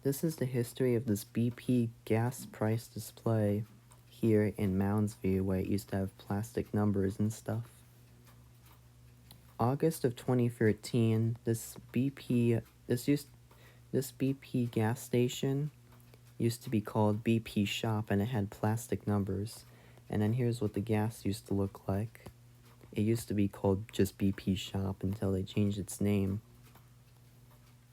This is the history of this BP gas price display here in Mounds View, where it used to have plastic numbers and stuff. August of 2013, this BP gas station used to be called BP Shop, and it had plastic numbers. And then here's what the gas used to look like. It used to be called just BP Shop until they changed its name.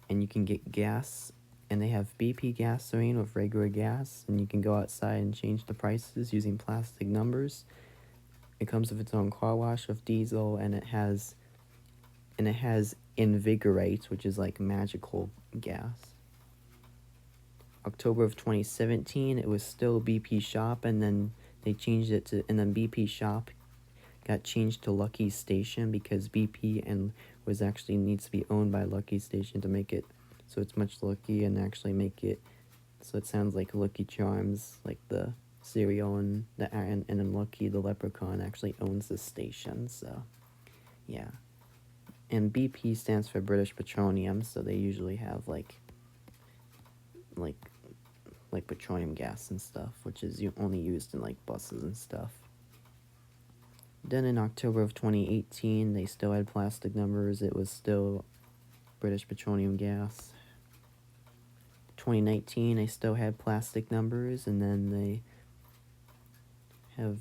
And you can get gas, and they have BP gasoline with regular gas, and you can go outside and change the prices using plastic numbers. It comes with its own car wash with diesel, and it has Invigorate, which is like magical gas. October of 2017, it was still BP Shop, and then they changed it to, and then BP Shop got changed to Lucky Station because BP and was actually needs to be owned by Lucky Station to make it so it's much lucky and actually make it so it sounds like Lucky Charms, like the cereal, and then Lucky the leprechaun actually owns this station. So yeah. And BP stands for British Petroleum, so they usually have like petroleum gas and stuff, which is only used in like buses and stuff. Then in October of 2018, they still had plastic numbers. It was still British Petroleum Gas. 2019, they still had plastic numbers, and then they have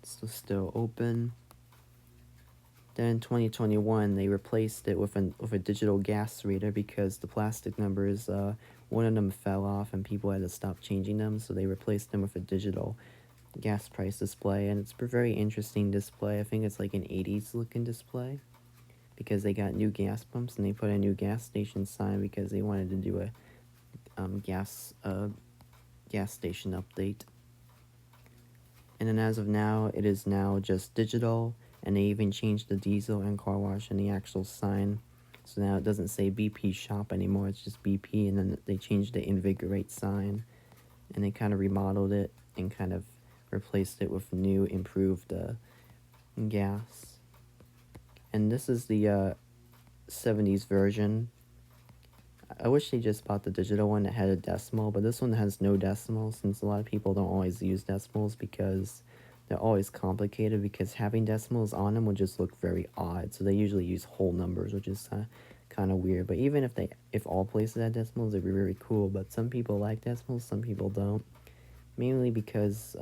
still open. Then in 2021, they replaced it with a digital gas reader because the plastic numbers, one of them fell off and people had to stop changing them, so they replaced them with a digital gas price display, and it's a very interesting display. I think it's like an 80s looking display because they got new gas pumps and they put a new gas station sign because they wanted to do a gas station update. And then as of now, it is now just digital, and they even changed the diesel and car wash and the actual sign. So now it doesn't say BP Shop anymore, it's just BP, and then they changed the Invigorate sign, and they kind of remodeled it and kind of replaced it with new, improved gas. And this is the 70s version. I wish they just bought the digital one that had a decimal, but this one has no decimals, since a lot of people don't always use decimals because they're always complicated, because having decimals on them would just look very odd. So they usually use whole numbers, which is kind of weird. But even if all places had decimals, it'd be very cool. But some people like decimals, some people don't. Mainly because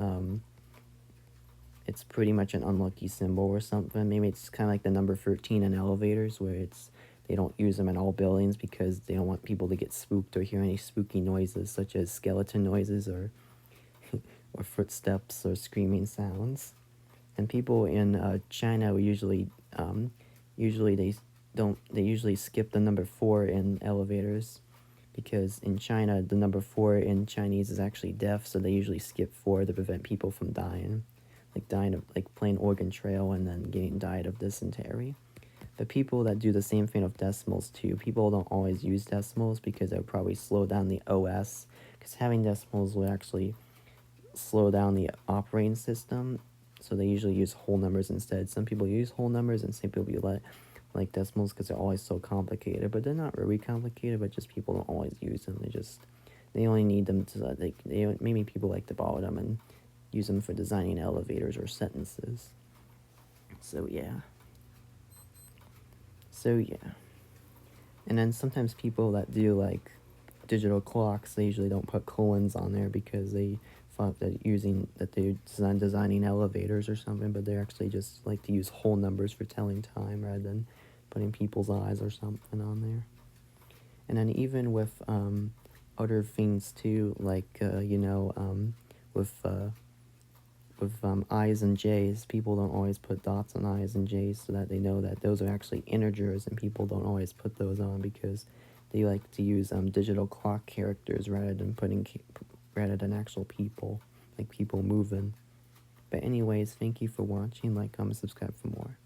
it's pretty much an unlucky symbol or something. Maybe it's kind of like the number 13 in elevators, where they don't use them in all buildings because they don't want people to get spooked or hear any spooky noises, such as skeleton noises or or footsteps or screaming sounds. And people in China usually skip the number 4 in elevators, because in China the number 4 in Chinese is actually deaf, so they usually skip 4 to prevent people from dying of playing Oregon Trail and then getting died of dysentery. The people that do the same thing with decimals too, people don't always use decimals because it would probably slow down the OS, because having decimals would actually slow down the operating system, so they usually use whole numbers instead. Some people use whole numbers and some people like decimals because they're always so complicated, but they're not really complicated, but just people don't always use them. They only need them to maybe people like to borrow them and use them for designing elevators or sentences. So yeah. And then sometimes people that do like digital clocks, they usually don't put colons on there because they thought that they're designing elevators or something, but they actually just like to use whole numbers for telling time rather than putting people's eyes or something on there. And then even with other things too, like with I's and J's, people don't always put dots on I's and J's so that they know that those are actually integers, and people don't always put those on because they like to use digital clock characters rather than actual people, like people moving. But anyways, thank you for watching. Like, comment, subscribe for more.